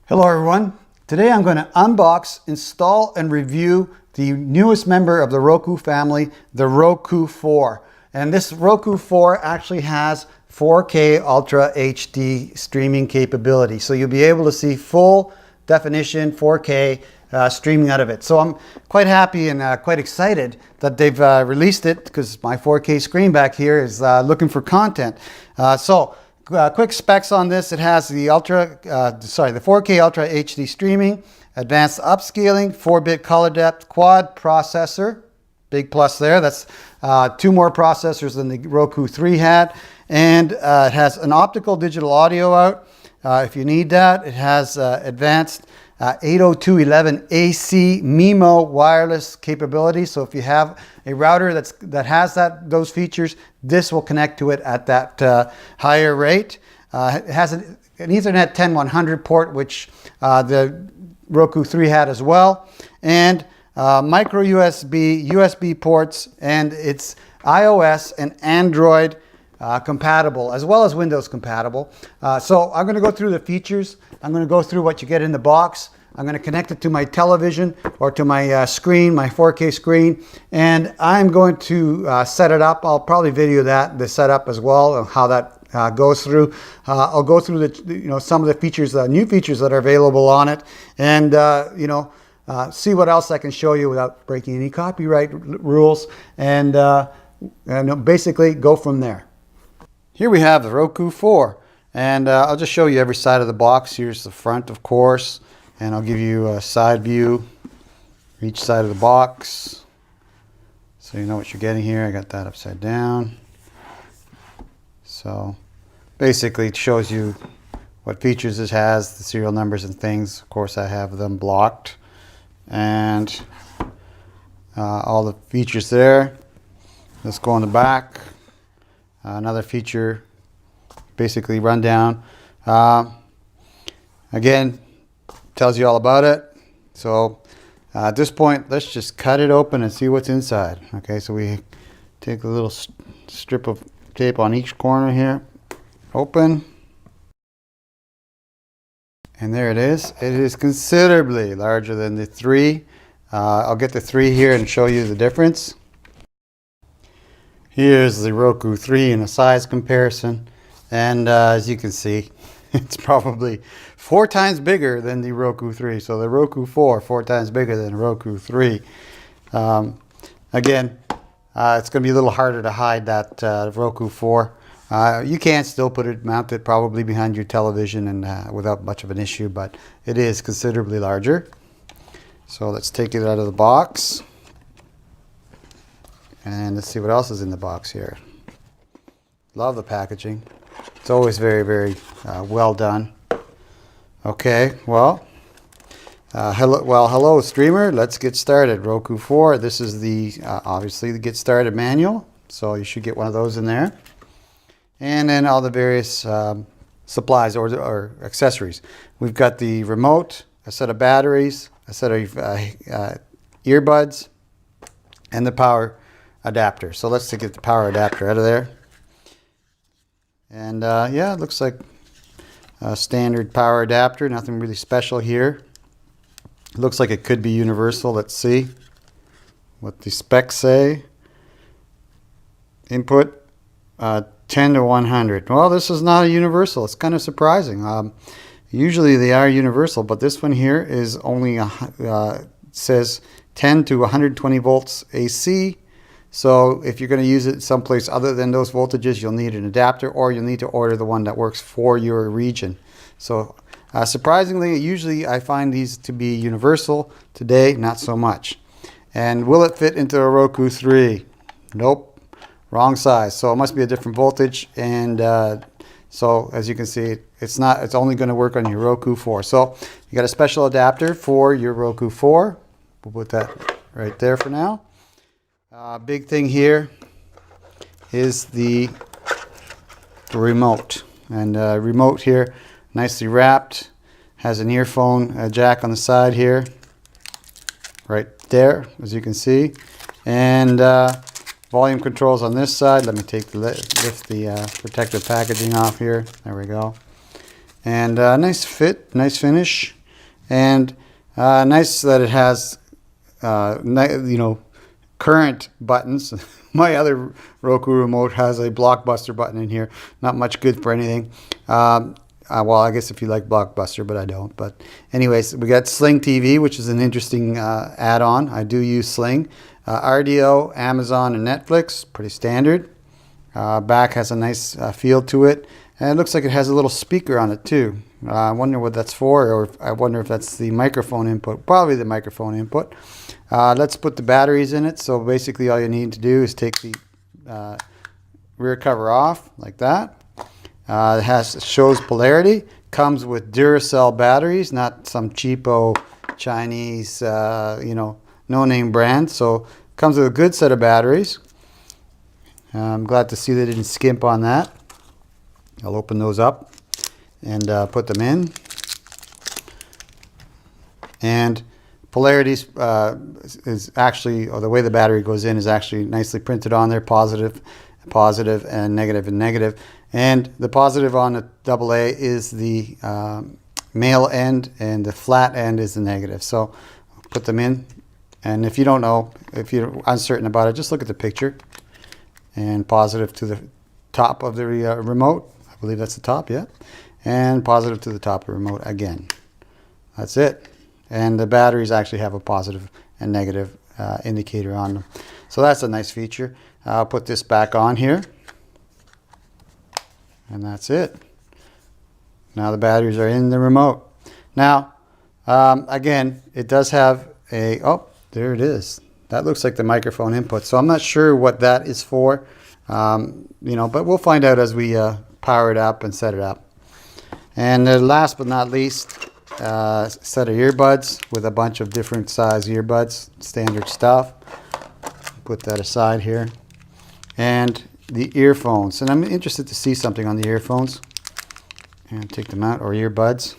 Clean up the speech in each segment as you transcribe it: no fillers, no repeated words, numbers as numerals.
Hello everyone. Today I'm going to unbox, install, and review the newest member of the Roku family, the Roku 4. And this Roku 4 actually has 4K Ultra HD streaming capability. So you'll be able to see full definition 4K streaming out of it. So I'm quite happy and quite excited that they've released it, because my 4K screen back here is looking for content. Quick specs on this: it has the 4K Ultra HD streaming, advanced upscaling, 4-bit color depth, quad processor, big plus there. That's 2 more processors than the Roku 3 had, and it has an optical digital audio out if you need that. It has advanced 802.11ac MIMO wireless capability. So if you have a router that has those features, this will connect to it at that higher rate. It has an Ethernet 10100 port, which the Roku 3 had as well, and micro USB ports, and it's iOS and Android compatible, as well as Windows compatible. So I'm going to go through the features. I'm going to go through what you get in the box. I'm going to connect it to my television or to my screen, my 4K screen, and I'm going to set it up. I'll probably video the setup as well, how that goes through. I'll go through some of the features, new features that are available on it, and see what else I can show you without breaking any copyright rules, and basically go from there. Here we have the Roku 4, and I'll just show you every side of the box. Here's the front, of course, and I'll give you a side view for each side of the box so you know what you're getting here. I got that upside down. So basically it shows you what features it has, the serial numbers and things. Of course, I have them blocked, and all the features there. Let's go on the back. Another feature, basically rundown. Again, tells you all about it. So at this point, let's just cut it open and see what's inside. Okay, so we take a little strip of tape on each corner here, open, and there it is. It is considerably larger than the 3. I'll get the 3 here and show you the difference. Here's the Roku 3 in a size comparison, and as you can see, it's probably 4 times bigger than the Roku 3. So the Roku 4 times bigger than the Roku 3. Again, it's going to be a little harder to hide that Roku 4. You can still mount it probably behind your television and without much of an issue, but it is considerably larger. So let's take it out of the box. And let's see what else is in the box here. Love the packaging. It's always very, very well done. Okay, well, hello streamer. Let's get started. Roku 4. This is the obviously the Get Started manual. So you should get one of those in there. And then all the various supplies or accessories. We've got the remote, a set of batteries, a set of earbuds, and the power adapter. So let's get the power adapter out of there. And yeah, it looks like a standard power adapter, nothing really special here. It looks like it could be universal. Let's see what the specs say. Input 10 to 100. Well, this is not a universal. It's kind of surprising. Usually they are universal, but this one here is only says 10 to 120 volts AC. So if you're going to use it someplace other than those voltages, you'll need an adapter, or you'll need to order the one that works for your region. So surprisingly, usually I find these to be universal. Today, not so much. And will it fit into a Roku 3? Nope, wrong size. So it must be a different voltage. And so as you can see, it's only going to work on your Roku 4. So you got a special adapter for your Roku 4. We'll put that right there for now. Big thing here is the remote, and remote here nicely wrapped, has an earphone jack on the side here, right there, as you can see, and volume controls on this side. Let me lift the protective packaging off here. There we go. And nice fit, nice finish. And nice that it has, current buttons. My other Roku remote has a Blockbuster button in here. Not much good for anything. Well, I guess if you like Blockbuster, but I don't. But anyways, we got Sling TV, which is an interesting add-on. I do use Sling. RDO, Amazon, and Netflix, pretty standard. Back has a nice feel to it. And it looks like it has a little speaker on it too. I wonder what that's for, or I wonder if that's the microphone input. Probably the microphone input. Let's put the batteries in it. So basically all you need to do is take the rear cover off like that. It shows polarity. Comes with Duracell batteries, not some cheapo Chinese, no-name brand. So comes with a good set of batteries. I'm glad to see they didn't skimp on that. I'll open those up and put them in. And polarities is actually, or the way the battery goes in is actually nicely printed on there, positive, and negative. And the positive on the AA is the male end, and the flat end is the negative. So put them in. And if you don't know, if you're uncertain about it, just look at the picture. And positive to the top of the remote. I believe that's the top, yeah. And positive to the top of the remote again. That's it. And the batteries actually have a positive and negative indicator on them. So that's a nice feature. I'll put this back on here. And that's it. Now the batteries are in the remote. Now, again, it does have a, oh, there it is. That looks like the microphone input. So I'm not sure what that is for, but we'll find out as we power it up and set it up. And last but not least, set of earbuds with a bunch of different size earbuds, standard stuff. Put that aside here. And the earphones. And I'm interested to see something on the earphones. And take them out, or earbuds.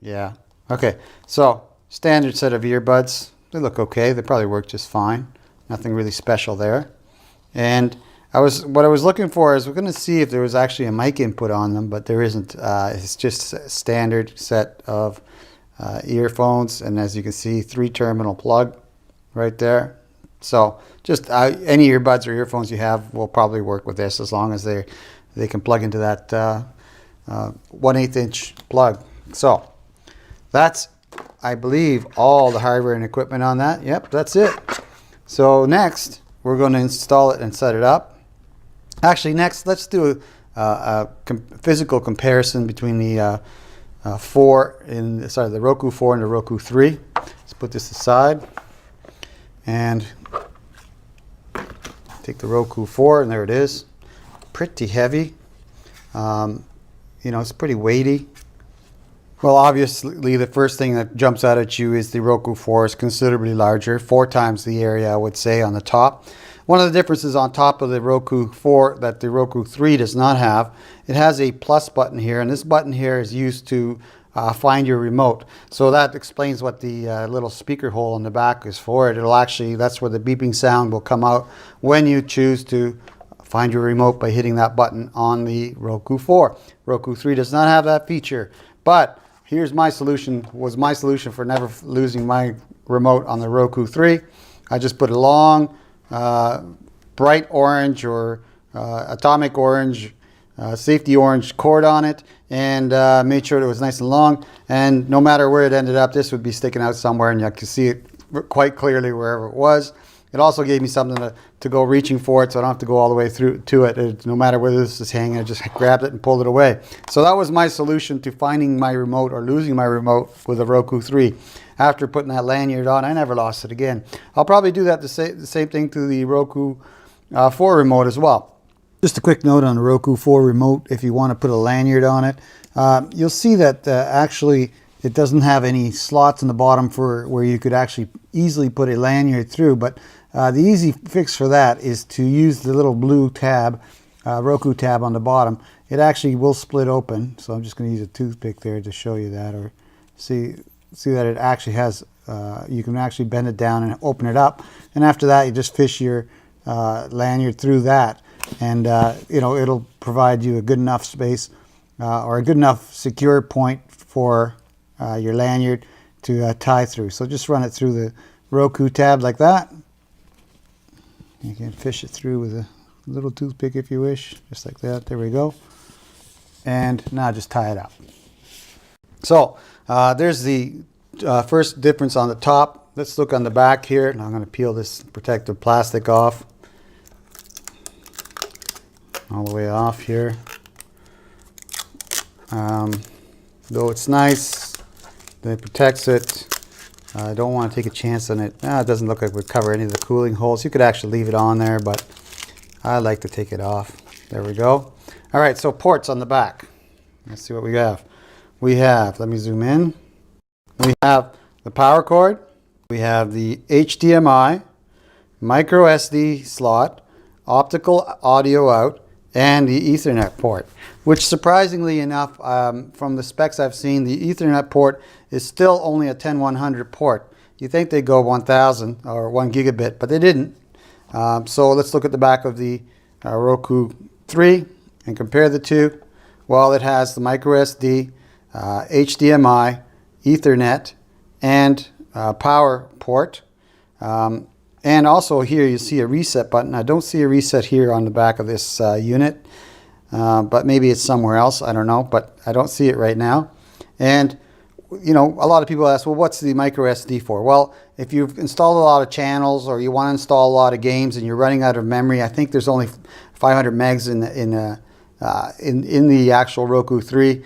Yeah. Okay. So standard set of earbuds. They look okay. They probably work just fine. Nothing really special there. And what I was looking for is we're going to see if there was actually a mic input on them, but there isn't. It's just a standard set of earphones, and as you can see, 3-terminal plug right there. So just any earbuds or earphones you have will probably work with this, as long as they can plug into that 1/8 inch plug. So that's, I believe, all the hardware and equipment on that. Yep, that's it. So next, we're going to install it and set it up. Actually, next, let's do a physical comparison between the the Roku 4 and the Roku 3. Let's put this aside and take the Roku 4, and there it is. Pretty heavy. It's pretty weighty. Well, obviously, the first thing that jumps out at you is the Roku 4 is considerably larger, 4 times the area, I would say, on the top. One of the differences on top of the Roku 4 that the Roku 3 does not have, it has a plus button here, and this button here is used to find your remote. So that explains what the little speaker hole in the back is for. It'll actually, that's where the beeping sound will come out when you choose to find your remote by hitting that button on the Roku 4. Roku 3 does not have that feature, but here's my solution, for never losing my remote on the Roku 3. I just put a long, bright orange or atomic orange, safety orange cord on it, and made sure it was nice and long. And no matter where it ended up, this would be sticking out somewhere, and you could see it quite clearly wherever it was. It also gave me something to go reaching for it, so I don't have to go all the way through to it. No matter where this is hanging, I just grabbed it and pulled it away. So that was my solution to finding my remote or losing my remote with a Roku 3. After putting that lanyard on, I never lost it again. I'll probably do that the same thing to the Roku 4 remote as well. Just a quick note on the Roku 4 remote, if you want to put a lanyard on it. You'll see that actually it doesn't have any slots in the bottom for where you could actually easily put a lanyard through, but the easy fix for that is to use the little blue tab, Roku tab on the bottom. It actually will split open, so I'm just going to use a toothpick there to show you that, or see that it actually has, you can actually bend it down and open it up, and after that you just fish your lanyard through that, and it'll provide you a good enough space or a good enough secure point for your lanyard to tie through. So just run it through the Roku tab like that. You can fish it through with a little toothpick if you wish, just like that. There we go. And now just tie it up. So there's the first difference on the top. Let's look on the back here. Now I'm going to peel this protective plastic off. All the way off here. Though it's nice, it protects it. I don't want to take a chance on it. It doesn't look like it would cover any of the cooling holes. You could actually leave it on there, but I like to take it off. There we go. All right, so ports on the back. Let's see what we have. We have, let me zoom in. We have the power cord. We have the HDMI, micro SD slot, optical audio out, and the Ethernet port, which surprisingly enough, from the specs I've seen, the Ethernet port is still only a 10100 port. You think they'd go 1000 or 1 gigabit, but they didn't. So let's look at the back of the Roku 3 and compare the two. Well, it has the micro SD, HDMI, Ethernet, and power port. And also here you see a reset button. I don't see a reset here on the back of this unit, but maybe it's somewhere else. I don't know, but I don't see it right now. And you know, a lot of people ask, well, what's the micro SD for? Well, if you've installed a lot of channels or you want to install a lot of games and you're running out of memory, I think there's only 500 megs in the actual Roku 3.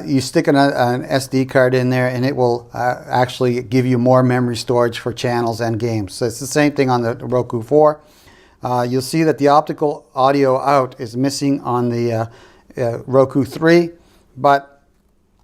You stick an SD card in there and it will actually give you more memory storage for channels and games. So it's the same thing on the Roku 4. You'll see that the optical audio out is missing on the Roku 3, but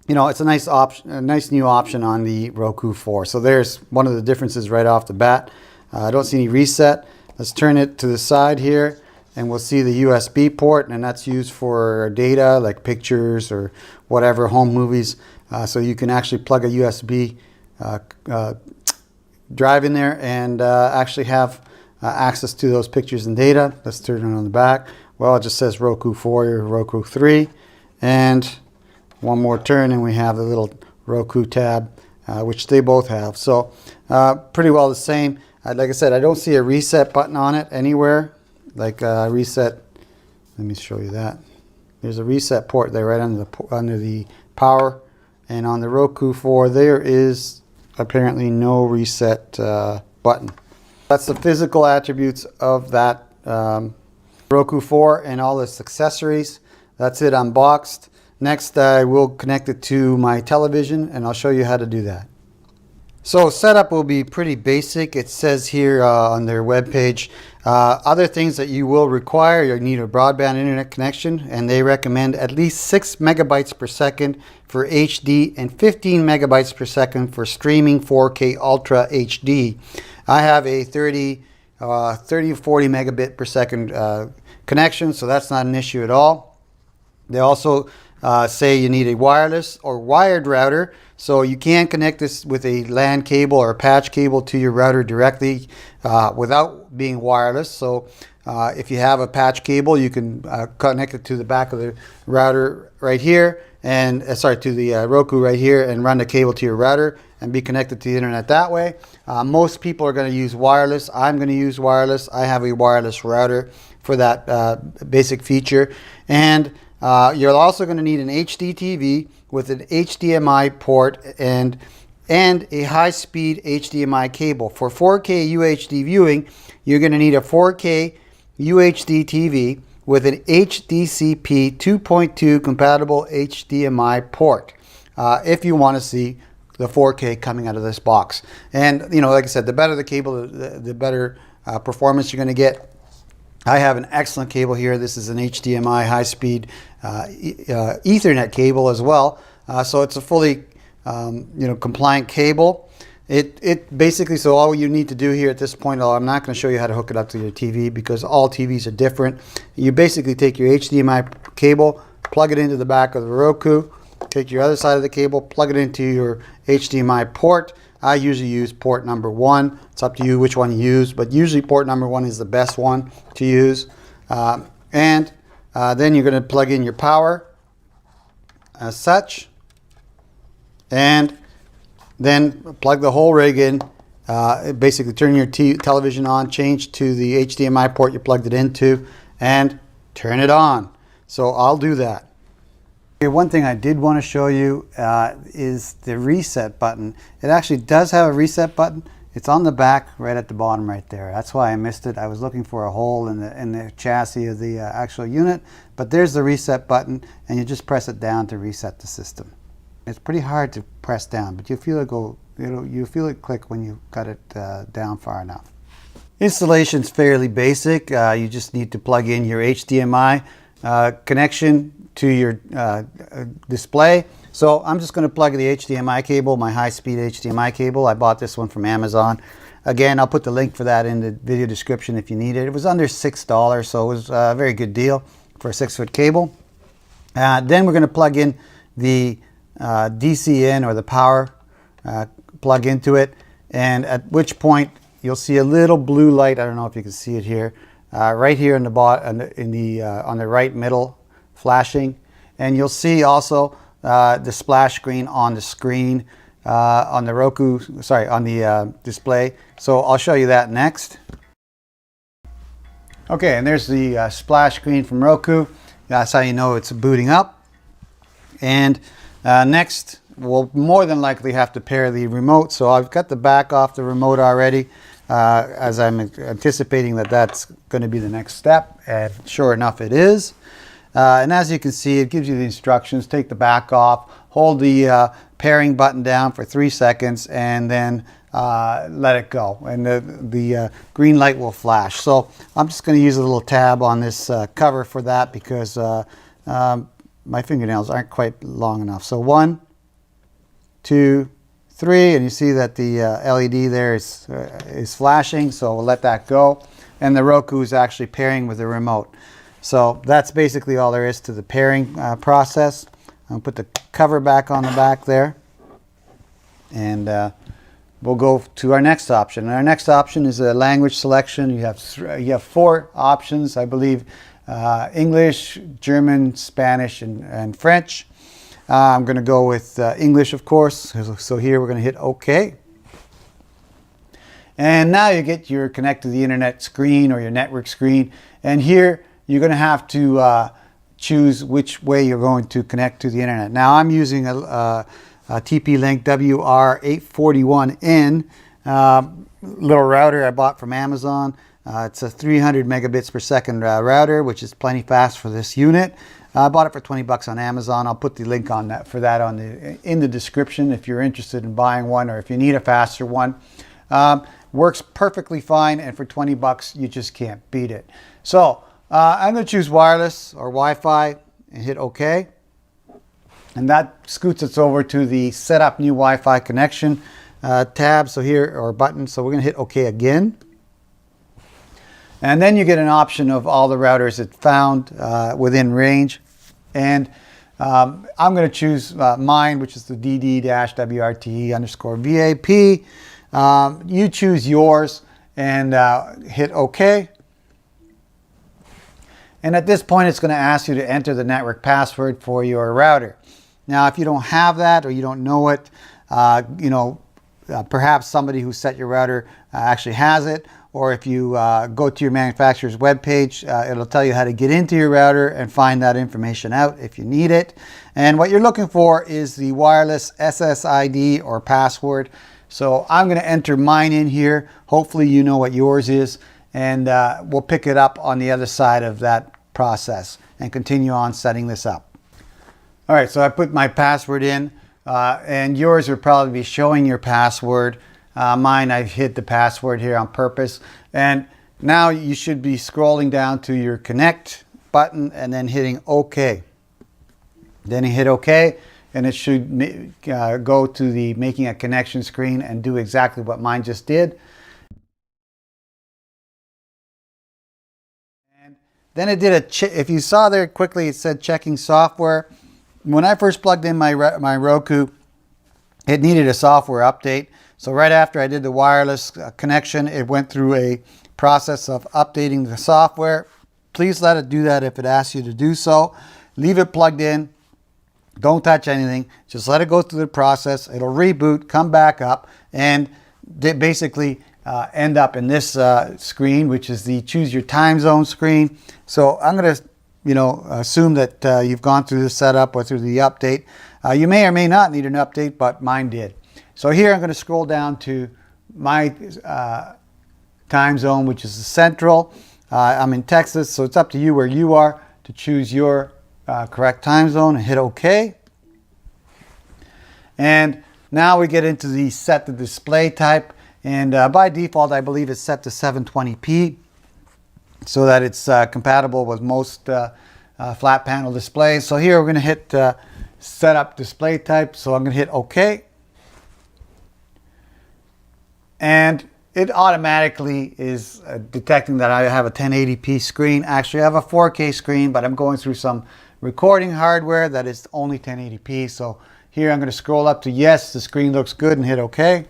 you know, it's a nice option, a nice new option on the Roku 4. So there's one of the differences right off the bat. I don't see any reset. Let's turn it to the side here and we'll see the USB port, and that's used for data like pictures or whatever, home movies. So you can actually plug a USB drive in there and actually have access to those pictures and data. Let's turn it on the back. Well, it just says Roku 4 or Roku 3. And one more turn and we have the little Roku tab, which they both have. So pretty well the same. Like I said, I don't see a reset button on it anywhere. Like reset, let me show you that. There's a reset port there right under the power. And on the Roku 4, there is apparently no reset button. That's the physical attributes of that Roku 4 and all its accessories. That's it unboxed. Next, I will connect it to my television and I'll show you how to do that. So setup will be pretty basic. It says here on their webpage, other things that you will require, you need a broadband internet connection, and they recommend at least 6 megabytes per second for HD and 15 megabytes per second for streaming 4K Ultra HD. I have a 30 or 40 megabit per second connection, so that's not an issue at all. They also say you need a wireless or wired router, so you can connect this with a LAN cable or a patch cable to your router directly without being wireless. So if you have a patch cable, you can connect it to the back of the router right here, and to the Roku right here, and run the cable to your router and be connected to the internet that way. Most people are going to use wireless. I'm going to use wireless. I have a wireless router for that basic feature. And you're also going to need an HD TV with an HDMI port and a high-speed HDMI cable. For 4K UHD viewing, you're going to need a 4K UHD TV with an HDCP 2.2 compatible HDMI port if you want to see the 4K coming out of this box. And you know, like I said, the better the cable, the better performance you're going to get. I have an excellent cable here. This is an HDMI high-speed Ethernet cable as well. So it's a fully compliant cable. It basically, so all you need to do here at this point, I'm not going to show you how to hook it up to your TV because all TVs are different. You basically take your HDMI cable, plug it into the back of the Roku, take your other side of the cable, plug it into your HDMI port. I usually use port number 1. It's up to you which one you use, but usually port number 1 is the best one to use. Then you're going to plug in your power as such, and then plug the whole rig in. Basically turn your television on, change to the HDMI port you plugged it into, and turn it on. So I'll do that. Okay, one thing I did want to show you is the reset button. It actually does have a reset button. It's on the back right at the bottom right there. That's why I missed it. I was looking for a hole in the chassis of the actual unit, but there's the reset button, and you just press it down to reset the system. It's pretty hard to press down, but you feel it go. You feel it click when you got it down far enough. Installation's fairly basic. You just need to plug in your HDMI connection to your display. So I'm just going to plug the HDMI cable, my high-speed HDMI cable. I bought this one from Amazon. Again, I'll put the link for that in the video description if you need it. It was under $6, so it was a very good deal for a 6-foot cable. Then we're going to plug in the DC in, or the power plug into it, and at which point you'll see a little blue light. I don't know if you can see it here, right here in the on the right middle, flashing, and you'll see also the splash screen on the screen on the Roku, sorry, on the display. So I'll show you that next. Okay, and there's the splash screen from Roku. That's how you know it's booting up. And next, we'll more than likely have to pair the remote. So I've got the back off the remote already, as I'm anticipating that that's going to be the next step. And sure enough, it is. And as you can see, it gives you the instructions. Take the back off, hold the pairing button down for 3 seconds, and then let it go. And the green light will flash. So I'm just going to use a little tab on this cover for that, because my fingernails aren't quite long enough. So 1, 2, 3, and you see that the LED there is flashing, so we'll let that go. And the Roku is actually pairing with the remote. So that's basically all there is to the pairing process. I'll put the cover back on the back there, and we'll go to our next option. And our next option is a language selection. You have 4 options, I believe: English, German, Spanish, and French. I'm going to go with English, of course. So here we're going to hit OK. And now you get your connect to the internet screen, or your network screen. And here you're going to have to choose which way you're going to connect to the internet. Now I'm using a TP-Link WR841N little router I bought from Amazon. It's a 300 megabits per second router, which is plenty fast for this unit. I bought it for 20 bucks on Amazon. I'll put the link on that for that in the description if you're interested in buying one, or if you need a faster one. Works perfectly fine, and for 20 bucks you just can't beat it. So I'm going to choose wireless or Wi-Fi and hit OK. And that scoots us over to the Set Up New Wi-Fi Connection tab, so here, or button. So we're going to hit OK again. And then you get an option of all the routers it found within range. And I'm going to choose mine, which is the DD-WRTE_VAP. You choose yours and hit OK. And at this point, it's going to ask you to enter the network password for your router. Now, if you don't have that, or you don't know it, perhaps somebody who set your router actually has it. Or if you go to your manufacturer's webpage, it'll tell you how to get into your router and find that information out if you need it. And what you're looking for is the wireless SSID or password. So I'm going to enter mine in here. Hopefully you know what yours is. And we'll pick it up on the other side of that process and continue on setting this up. All right, so I put my password in, and yours will probably be showing your password. Mine, I've hid the password here on purpose. And now you should be scrolling down to your connect button and then hitting OK. Then you hit OK, and it should go to the making a connection screen and do exactly what mine just did. And then it did if you saw there quickly, it said checking software. When I first plugged in my Roku, it needed a software update. So right after I did the wireless connection, it went through a process of updating the software. Please let it do that if it asks you to do so. Leave it plugged in. Don't touch anything. Just let it go through the process. It'll reboot, come back up, and basically end up in this screen, which is the choose your time zone screen. So I'm going to assume that you've gone through the setup or through the update. You may or may not need an update, but mine did. So here I'm going to scroll down to my time zone, which is the central. I'm in Texas, so it's up to you where you are to choose your correct time zone and hit OK. And now we get into the set the display type, and by default I believe it's set to 720p so that it's compatible with most flat panel displays. So here we're going to hit set up display type, so I'm going to hit OK. And it automatically is detecting that I have a 1080p screen. Actually, I have a 4K screen, but I'm going through some recording hardware that is only 1080p. So here I'm going to scroll up to yes, the screen looks good, and hit OK.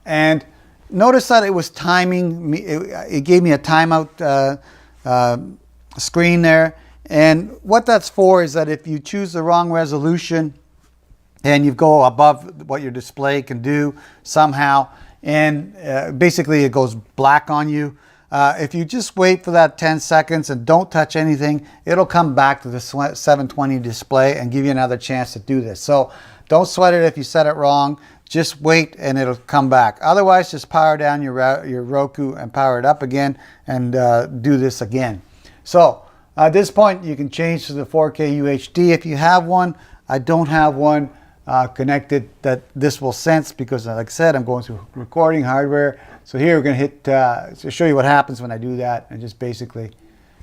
And notice that it was timing me. It gave me a timeout screen there. And what that's for is that if you choose the wrong resolution and you go above what your display can do somehow, and basically it goes black on you. If you just wait for that 10 seconds and don't touch anything, it'll come back to the 720 display and give you another chance to do this. So don't sweat it if you set it wrong. Just wait and it'll come back. Otherwise, just power down your Roku and power it up again and do this again. So at this point, you can change to the 4K UHD if you have one. I don't have one connected that this will sense because, like I said, I'm going through recording hardware. So here we're going to hit to show you what happens when I do that, and just basically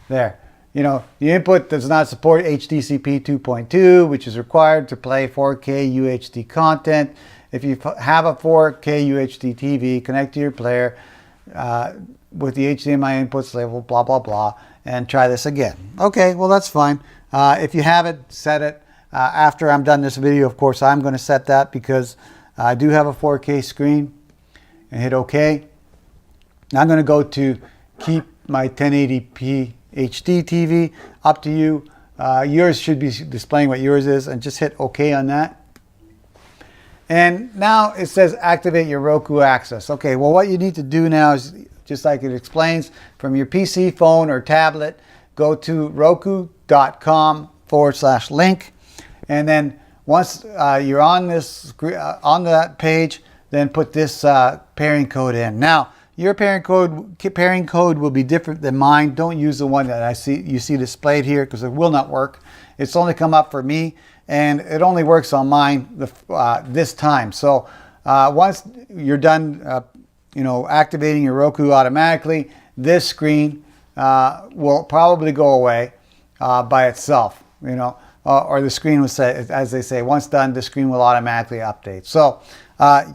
there. You know, the input does not support HDCP 2.2, which is required to play 4K UHD content. If you have a 4K UHD TV, connect to your player with the HDMI inputs labeled blah blah blah, and try this again. Okay, well that's fine. If you have it, set it. After I'm done this video, of course, I'm going to set that because I do have a 4K screen, and hit OK. Now I'm going to go to keep my 1080p HD TV. Up to you. Yours should be displaying what yours is, and just hit OK on that. And now it says activate your Roku access. Okay, well what you need to do now is, just like it explains, from your PC, phone, or tablet, go to roku.com/link. And then once you're on this on that page, then put this pairing code in. Now, your pairing code will be different than mine. Don't use the one that you see displayed here, because it will not work. It's only come up for me, and it only works on mine this time. So once you're done, activating your Roku automatically, this screen will probably go away by itself. Or the screen will say, as they say, once done, the screen will automatically update. So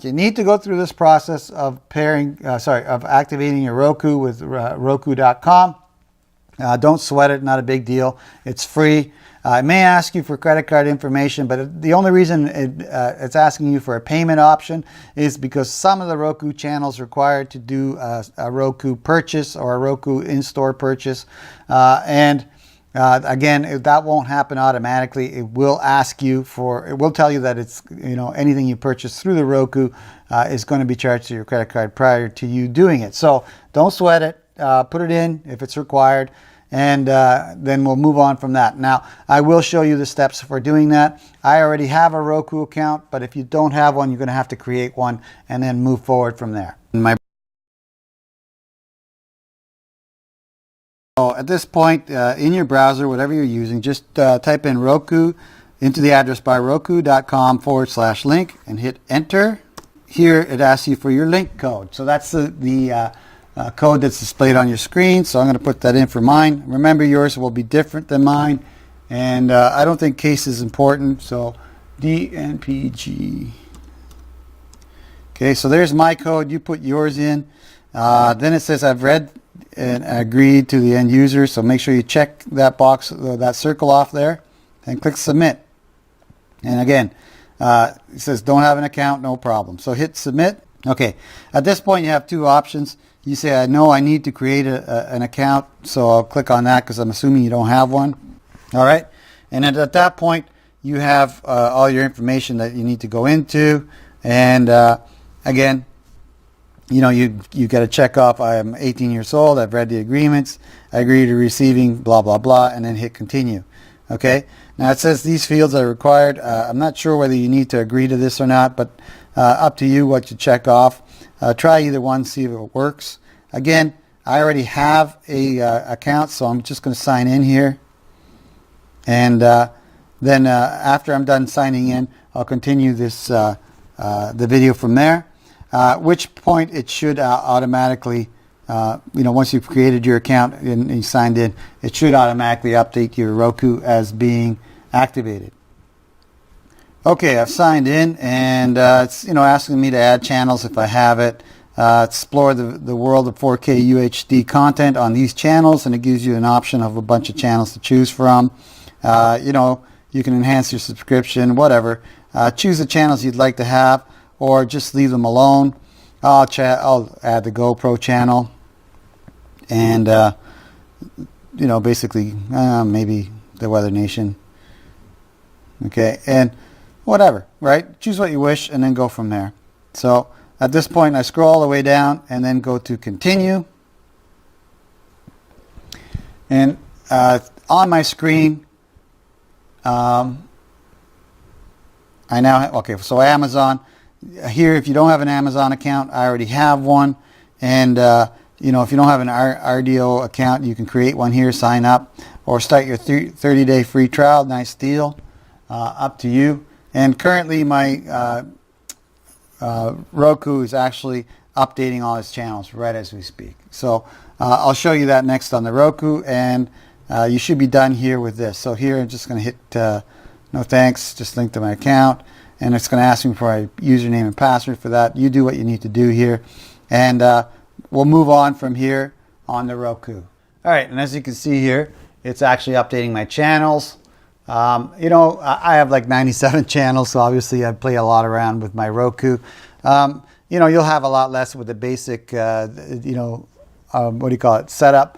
you need to go through this process of activating your Roku with Roku.com. Don't sweat it, not a big deal. It's free. It may ask you for credit card information, but the only reason it's asking you for a payment option is because some of the Roku channels require to do a Roku purchase or a Roku in-store purchase, again, that won't happen automatically. It will ask you for, it will tell you that it's, anything you purchase through the Roku is going to be charged to your credit card prior to you doing it. So don't sweat it. Put it in if it's required, and then we'll move on from that. Now, I will show you the steps for doing that. I already have a Roku account, but if you don't have one, you're going to have to create one and then move forward from there. So at this point, in your browser, whatever you're using, just type in Roku into the address bar, roku.com/link, and hit enter. Here it asks you for your link code. So that's the code that's displayed on your screen. So I'm going to put that in for mine. Remember, yours will be different than mine. And I don't think case is important. So DNPG. Okay, so there's my code. You put yours in. Then it says I've read and agreed to the end user, so make sure you check that box, that circle off there, and click submit. And again, it says don't have an account, no problem. So hit submit. Okay, at this point you have two options. You say, I know I need to create an account, so I'll click on that because I'm assuming you don't have one. All right, and then at that point you have all your information that you need to go into. And again, you know, you got to check off, I am 18 years old, I've read the agreements, I agree to receiving blah blah blah, and then hit continue. Okay, now it says these fields are required. I'm not sure whether you need to agree to this or not, but up to you what you check off. Try either one, see if it works. Again, I already have a account, so I'm just going to sign in here, and then after I'm done signing in, I'll continue this the video from there. Which point it should automatically, you know, once you've created your account and you signed in, it should automatically update your Roku as being activated. Okay, I've signed in, and it's, you know, asking me to add channels if I have it. Explore the world of 4K UHD content on these channels, and it gives you an option of a bunch of channels to choose from. You know, you can enhance your subscription, whatever. Choose the channels you'd like to have, or just leave them alone. I'll add the GoPro channel, and you know, basically maybe the Weather Nation. Okay, and whatever, right? Choose what you wish, and then go from there. So at this point, I scroll all the way down, and then go to continue. And on my screen, I now okay. So Amazon. Here, if you don't have an Amazon account, I already have one, and you know, if you don't have an RDO account, you can create one here, sign up, or start your 30-day free trial. Nice deal, up to you. And currently, my Roku is actually updating all its channels right as we speak. So I'll show you that next on the Roku, and you should be done here with this. So here, I'm just going to hit no thanks, just link to my account. And it's going to ask me for a username and password for that. You do what you need to do here. And we'll move on from here on the Roku. All right, and as you can see here, it's actually updating my channels. You know, I have like 97 channels, so obviously I play a lot around with my Roku. You know, you'll have a lot less with the basic, you know, what do you call it, setup.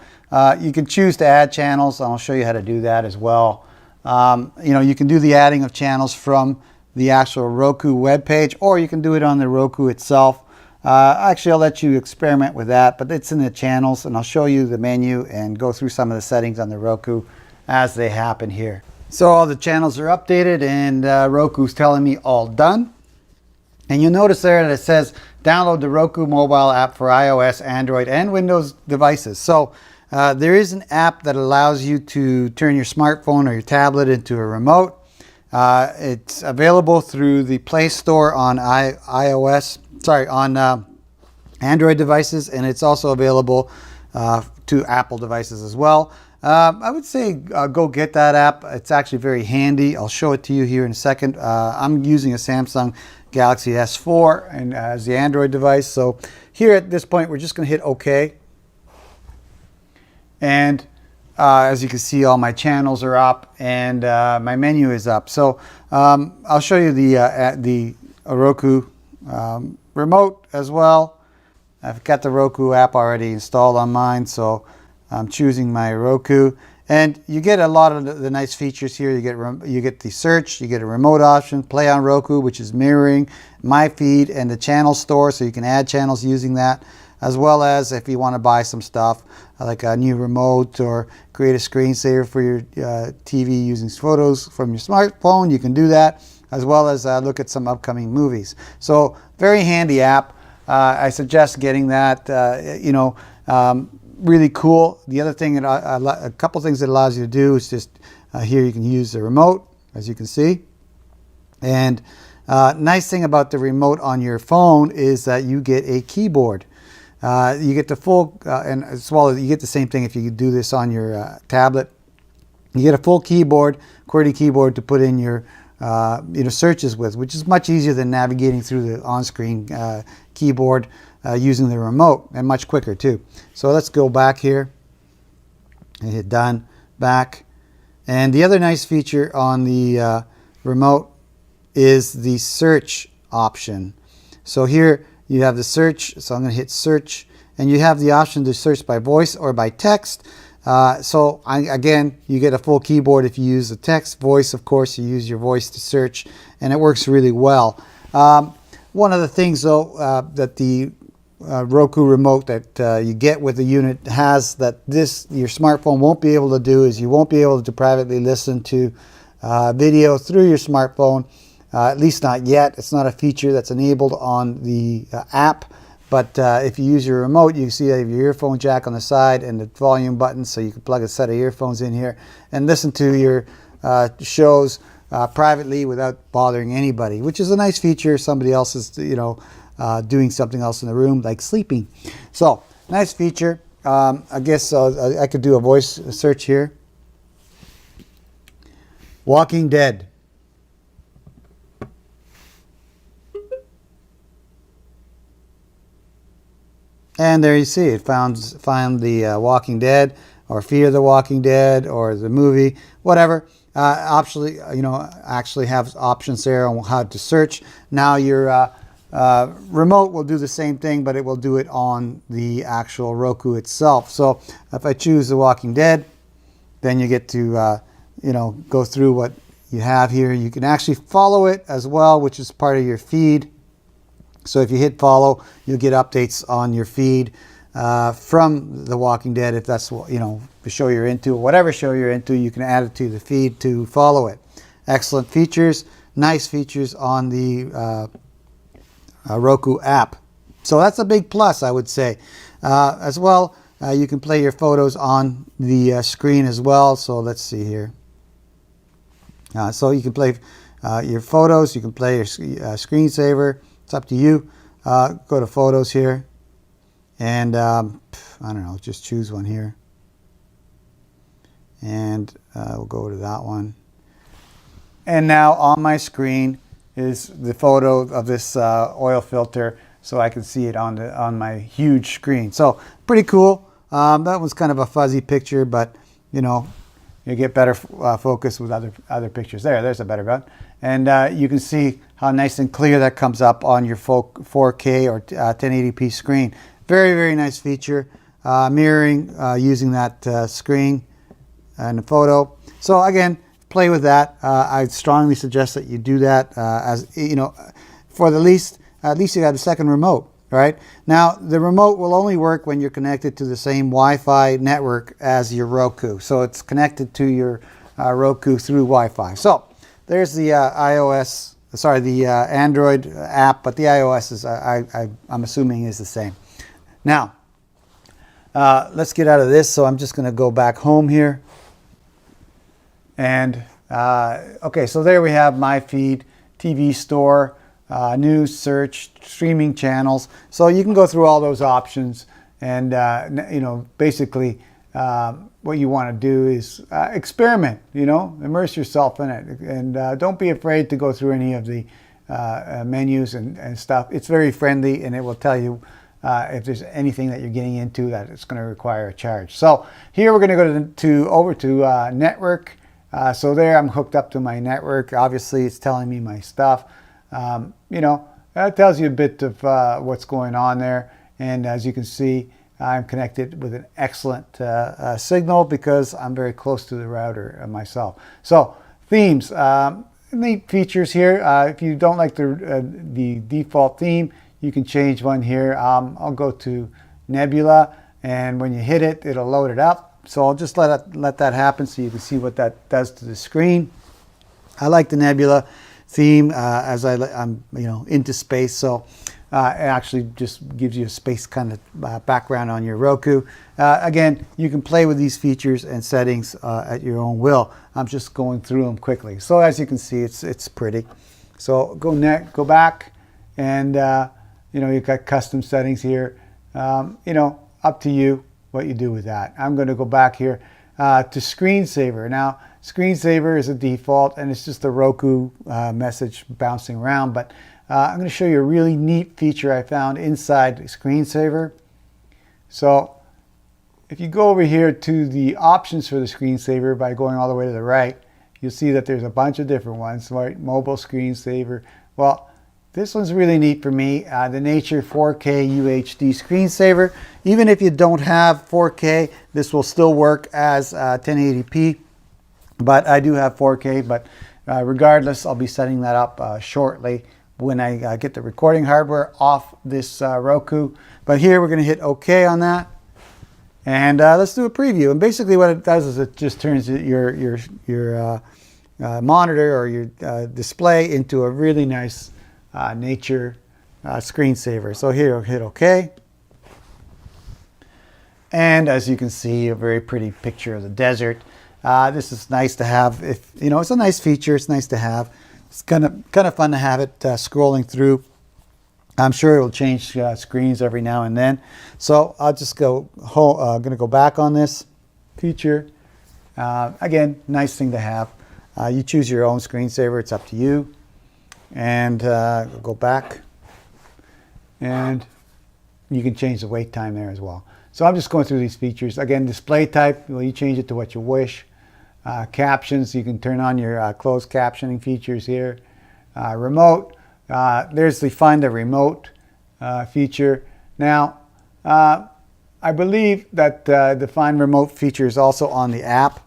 You can choose to add channels, and I'll show you how to do that as well. You know, you can do the adding of channels from the actual Roku web page, or you can do it on the Roku itself. Actually, I'll let you experiment with that, but it's in the channels, and I'll show you the menu and go through some of the settings on the Roku as they happen here. So all the channels are updated, and Roku's telling me all done. And you'll notice there that it says download the Roku mobile app for iOS, Android, and Windows devices. So there is an app that allows you to turn your smartphone or your tablet into a remote. It's available through the Play Store on Android devices, and it's also available to Apple devices as well. I would say go get that app. It's actually very handy. I'll show it to you here in a second. I'm using a Samsung Galaxy S4 and as the Android device. So here at this point, we're just going to hit OK. And as you can see, all my channels are up, and my menu is up. So I'll show you the Roku remote as well. I've got the Roku app already installed on mine, so I'm choosing my Roku. And you get a lot of the nice features here. You get the search, you get a remote option, play on Roku, which is mirroring my feed, and the channel store, so you can add channels using that, as well as if you want to buy some stuff like a new remote or create a screensaver for your TV using photos from your smartphone, you can do that, as well as look at some upcoming movies. So very handy app. I suggest getting that. You know, really cool. The other thing, a couple things it allows you to do is just here you can use the remote, as you can see. And nice thing about the remote on your phone is that you get a keyboard. You get the full, and as well as you get the same thing if you do this on your tablet. You get a full keyboard, QWERTY keyboard to put in your searches with, which is much easier than navigating through the on-screen keyboard using the remote, and much quicker too. So let's go back here and hit done, back. And the other nice feature on the remote is the search option. So here you have the search, so I'm going to hit search, and you have the option to search by voice or by text. Again, you get a full keyboard if you use the text. Voice, of course, you use your voice to search, and it works really well. One of the things, though, that the Roku remote that you get with the unit has that your smartphone won't be able to do is you won't be able to privately listen to video through your smartphone, at least not yet. It's not a feature that's enabled on the app. But if you use your remote, you see you have your earphone jack on the side and the volume button, so you can plug a set of earphones in here and listen to your shows privately without bothering anybody, which is a nice feature. Somebody else is, doing something else in the room, like sleeping. So, nice feature. I guess I could do a voice search here. Walking Dead. And there you see it found the Walking Dead, or Fear the Walking Dead, or the movie, whatever. Actually have options there on how to search. Now your remote will do the same thing, but it will do it on the actual Roku itself. So if I choose The Walking Dead, then you get to go through what you have here. You can actually follow it as well, which is part of your feed. So if you hit follow, you'll get updates on your feed from The Walking Dead. If that's the show you're into, or whatever show you're into, you can add it to the feed to follow it. Excellent features, nice features on the Roku app. So that's a big plus, I would say. As well, you can play your photos on the screen as well. So let's see here. So you can play your photos, you can play your screensaver. It's up to you. Go to photos here, and I don't know, just choose one here, and we'll go to that one. And now on my screen is the photo of this oil filter, so I can see it on my huge screen. So pretty cool. That was kind of a fuzzy picture, but you get better focus with other pictures. There's a better one. And you can see how nice and clear that comes up on your 4K or 1080p screen. Very, very nice feature. Mirroring using that screen and the photo. So again, play with that. I strongly suggest that you do that. For at least you got a second remote. Right? Now, the remote will only work when you're connected to the same Wi-Fi network as your Roku. So it's connected to your Roku through Wi-Fi. So there's the the Android app, but the iOS is, I'm assuming, is the same. Now, let's get out of this. So I'm just going to go back home here. And, okay, so there we have my feed, TV store, news, search, streaming channels. So you can go through all those options, and basically what you want to do is experiment. Immerse yourself in it, and don't be afraid to go through any of the menus and stuff. It's very friendly, and it will tell you if there's anything that you're getting into that it's going to require a charge. So here we're going to go over to network. So there I'm hooked up to my network. Obviously, it's telling me my stuff. That tells you a bit of what's going on there. And as you can see, I'm connected with an excellent signal because I'm very close to the router myself. So themes, neat features here. If you don't like the default theme, you can change one here. I'll go to Nebula, and when you hit it, it'll load it up. So I'll just let that happen so you can see what that does to the screen. I like the Nebula theme as I'm into space, so it actually just gives you a space kind of background on your Roku. Again, you can play with these features and settings at your own will. I'm just going through them quickly. So as you can see, it's pretty. So go back, and you've got custom settings here. Up to you what you do with that. I'm going to go back here to screensaver. Now, screensaver is a default, and it's just a Roku message bouncing around, but I'm going to show you a really neat feature I found inside screensaver. So if you go over here to the options for the screensaver by going all the way to the right, you'll see that there's a bunch of different ones, right? Mobile screensaver. Well, This one's really neat for me. The Nature 4K UHD screensaver. Even if you don't have 4K, this will still work as 1080p. But I do have 4K, but regardless, I'll be setting that up shortly when I get the recording hardware off this Roku. But here we're going to hit OK on that. And let's do a preview. And basically what it does is it just turns your monitor or your display into a really nice nature screensaver. So here I'll hit OK. And as you can see, a very pretty picture of the desert. This is nice to have. If you know, it's a nice feature. It's nice to have. It's kind of fun to have it scrolling through. I'm sure it will change screens every now and then. So I'll just going to go back on this feature. Again, nice thing to have. You choose your own screensaver. It's up to you. And go back. And you can change the wait time there as well. So I'm just going through these features. Again, display type, well, you change it to what you wish. Captions, you can turn on your closed captioning features here. Remote, there's the Find a Remote feature. Now, I believe that the Find Remote feature is also on the app,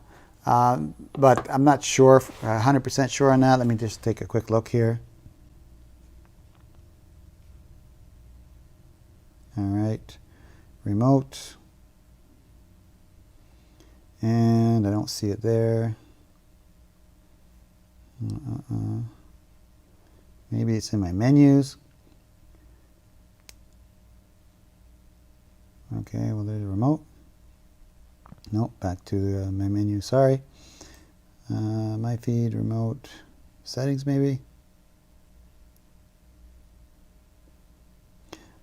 but I'm not sure, 100% sure on that. Let me just take a quick look here. All right, remote. And I don't see it there. Maybe it's in my menus. Okay, well there's a remote. Nope, back to my menu, sorry. My feed, remote, settings maybe.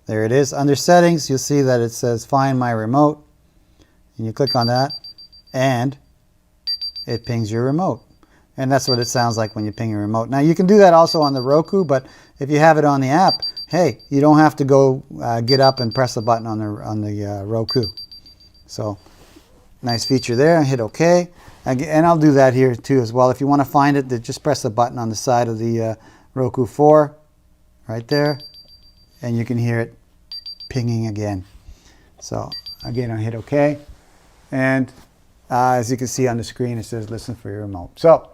There it is. Under settings, you'll see that it says find my remote. And you click on that. And it pings your remote. And that's what it sounds like when you ping your remote. Now you can do that also on the Roku, but if you have it on the app, hey, you don't have to go get up and press the button on the Roku. So nice feature there. Hit OK. And I'll do that here too as well. If you want to find it, just press the button on the side of the Roku 4 right there, and you can hear it pinging again. So again, I'll hit OK. And as you can see on the screen, it says listen for your remote. So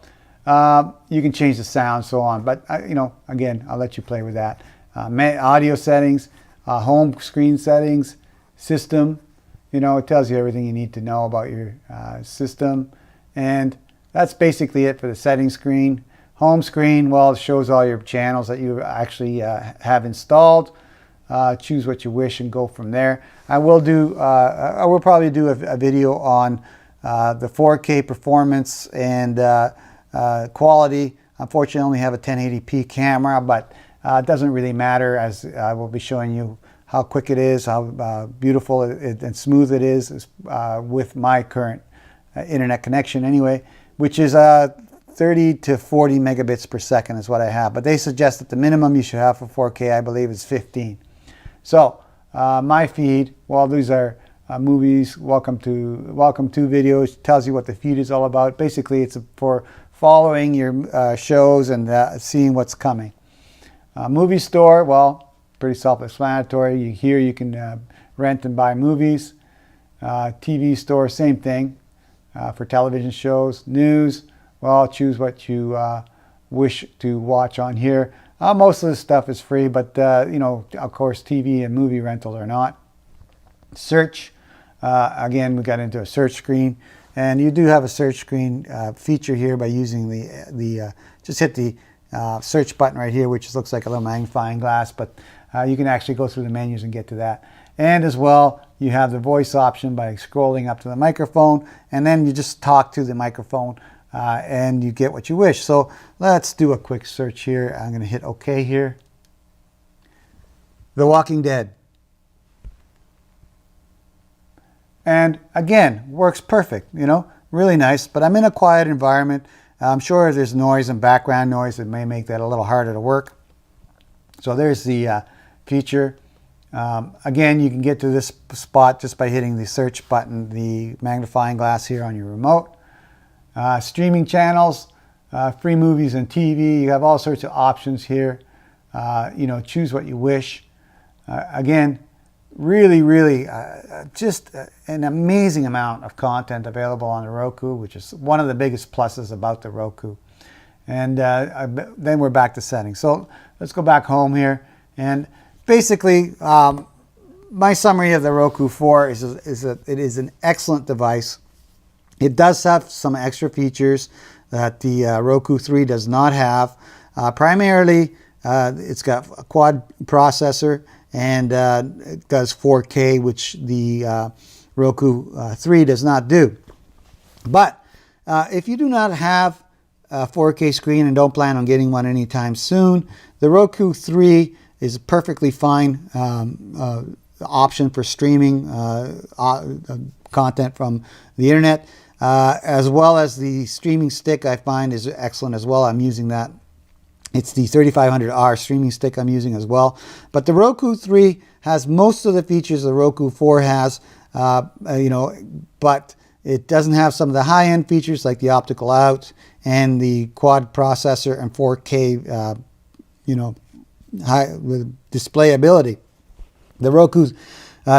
you can change the sound, so on. But you know, again, I'll let you play with that. Audio settings, home screen settings, system. You know, it tells you everything you need to know about your system. And that's basically it for the settings screen. Home screen, well, it shows all your channels that you actually have installed. Choose what you wish and go from there. I will probably do a video on the 4K performance and quality. Unfortunately, I only have a 1080p camera, but it doesn't really matter, as I will be showing you how quick it is, how beautiful and smooth it is with my current internet connection anyway, which is 30 to 40 megabits per second is what I have. But they suggest that the minimum you should have for 4K, I believe, is 15. So my feed, well, these are movies, welcome to videos, tells you what the feed is all about. Basically, it's for following your shows and seeing what's coming. Movie store, well, pretty self-explanatory. Here you can rent and buy movies. TV store, same thing for television shows. News, well, choose what you wish to watch on here. Most of the stuff is free, but you know, of course, TV and movie rental are not. Search, again, we got into a search screen, and you do have a search screen feature here by using just hit the search button right here, which looks like a little magnifying glass, but you can actually go through the menus and get to that. And as well, you have the voice option by scrolling up to the microphone, and then you just talk to the microphone and you get what you wish. So let's do a quick search here. I'm going to hit OK here. The Walking Dead. And again, works perfect, you know, really nice. But I'm in a quiet environment. I'm sure there's noise and background noise that may make that a little harder to work. So there's the feature. Again, you can get to this spot just by hitting the search button, the magnifying glass here on your remote. Streaming channels, free movies and TV. You have all sorts of options here. choose what you wish. Again, really just an amazing amount of content available on the Roku, which is one of the biggest pluses about the Roku. And then we're back to settings. So let's go back home here. And basically, my summary of the Roku 4 is that it is an excellent device. It does have some extra features that the Roku 3 does not have. Primarily, it's got a quad processor, and it does 4K, which the Roku 3 does not do. But if you do not have a 4K screen and don't plan on getting one anytime soon, the Roku 3 is a perfectly fine option for streaming content from the internet, as well as the streaming stick. I find is excellent as well. I'm using that. It's the 3500R streaming stick I'm using as well. But the Roku 3 has most of the features the Roku 4 has, but it doesn't have some of the high-end features like the optical out and the quad processor and 4K, high display ability. The Roku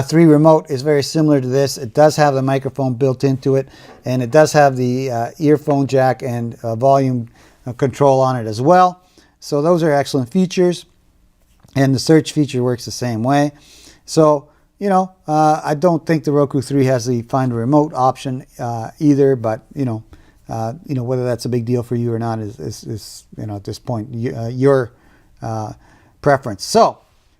3 remote is very similar to this. It does have the microphone built into it, and it does have the earphone jack and volume control on it as well. So those are excellent features, and the search feature works the same way. So, I don't think the Roku 3 has the find a remote option either, but, whether that's a big deal for you or not is at this point, your preference. So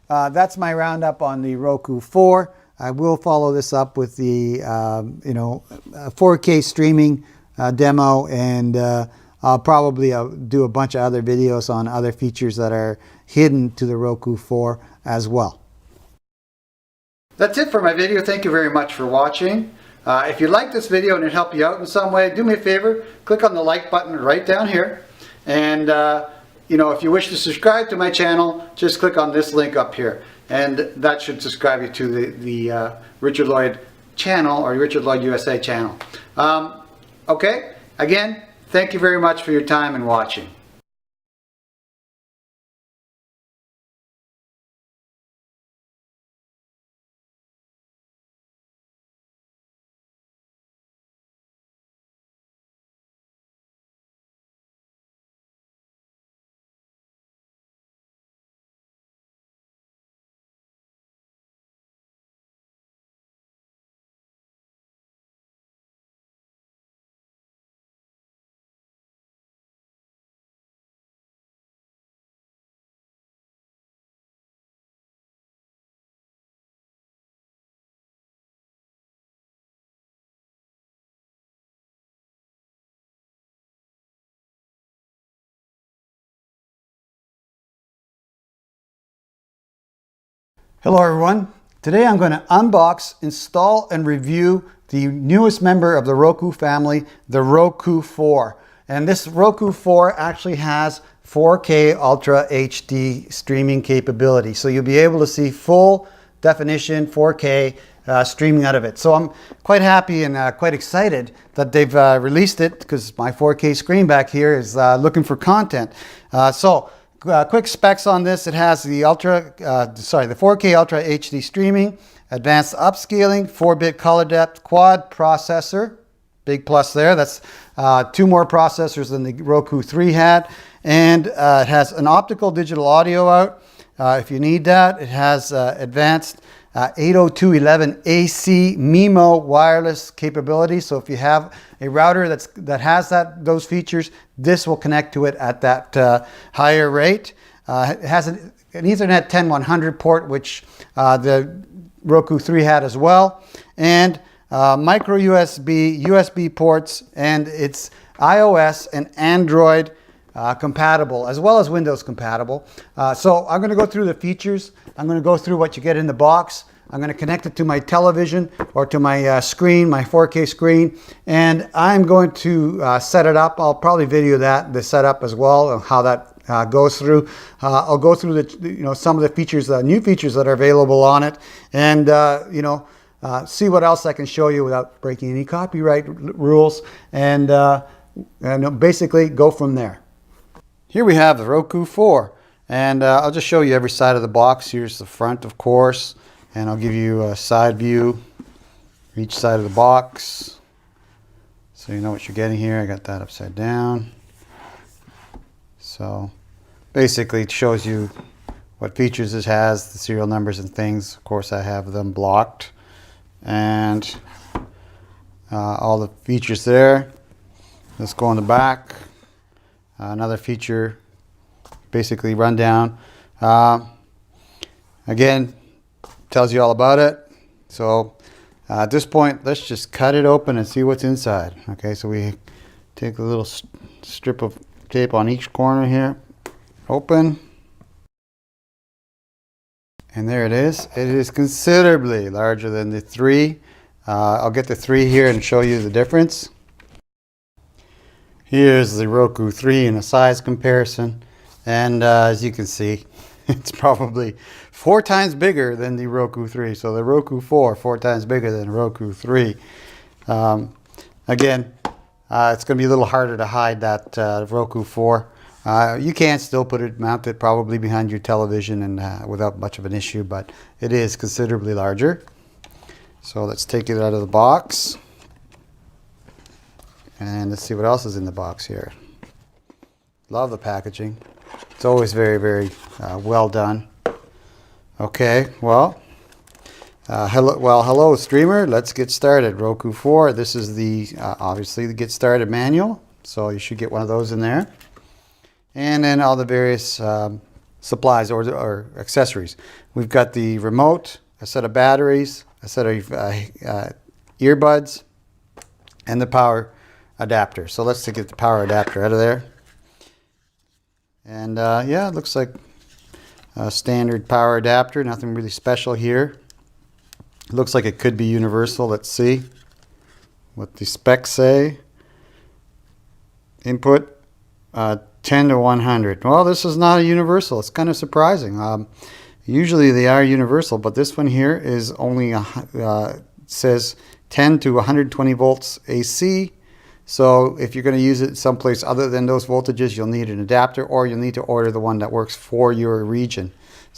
that's my roundup on the Roku 4. I will follow this up with the 4K streaming demo, and I'll probably do a bunch of other videos on other features that are hidden to the Roku 4 as well. That's it for my video. Thank you very much for watching. If you like this video and it helped you out in some way, do me a favor, click on the like button right down here. And if you wish to subscribe to my channel, just click on this link up here. And that should subscribe you to the Richard Lloyd channel, or Richard Lloyd USA channel. Okay, again, thank you very much for your time and watching. Hello everyone. Today I'm going to unbox, install, and review the newest member of the Roku family, the Roku 4. And this Roku 4 actually has 4K Ultra HD streaming capability. So you'll be able to see full definition 4K streaming out of it. So I'm quite happy and quite excited that they've released it, because my 4K screen back here is looking for content. Quick specs on this: it has the 4K Ultra HD streaming, advanced upscaling, 4-bit color depth, quad processor, big plus there. That's 2 more processors than the Roku 3 had, and it has an optical digital audio out if you need that. It has advanced 802.11ac MIMO wireless capability. So if you have a router that has those features, this will connect to it at that higher rate. It has an Ethernet 10100 port, which the Roku 3 had as well, and micro USB ports, and it's iOS and Android compatible, as well as Windows compatible. So I'm going to go through the features. I'm going to go through what you get in the box. I'm going to connect it to my television, or to my screen, my 4K screen, and I'm going to set it up. I'll probably video the setup as well, and how that goes through. I'll go through some of the features, new features that are available on it, and see what else I can show you without breaking any copyright rules, and basically go from there. Here we have the Roku 4, And I'll just show you every side of the box. Here's the front, of course, and I'll give you a side view each side of the box so you know what you're getting here. I got that upside down. So basically it shows you what features it has, the serial numbers and things. Of course, I have them blocked, and all the features there. Let's go on the back. Another feature, basically rundown. Again, tells you all about it. So at this point, let's just cut it open and see what's inside. Okay, so we take a little strip of tape on each corner here, open, and there it is. It is considerably larger than the 3. I'll get the 3 here and show you the difference. Here's the Roku 3 in a size comparison, and as you can see, it's probably 4 times bigger than the Roku 3. So the Roku 4 times bigger than Roku 3. Again, it's going to be a little harder to hide that Roku 4. You can still mount it probably behind your television and without much of an issue, but it is considerably larger. So let's take it out of the box. And let's see what else is in the box here. Love the packaging. It's always very, very well done. Okay, well, hello streamer. Let's get started. Roku 4. This is the obviously the get started manual. So you should get one of those in there. And then all the various supplies or accessories. We've got the remote, a set of batteries, a set of earbuds, and the power adapter. So let's get the power adapter out of there. And yeah, it looks like a standard power adapter, nothing really special here. It looks like it could be universal. Let's see what the specs say. Input 10 to 100. Well, this is not a universal. It's kind of surprising. Usually they are universal, but this one here is only says 10 to 120 volts AC. So if you're going to use it someplace other than those voltages, you'll need an adapter, or you'll need to order the one that works for your region.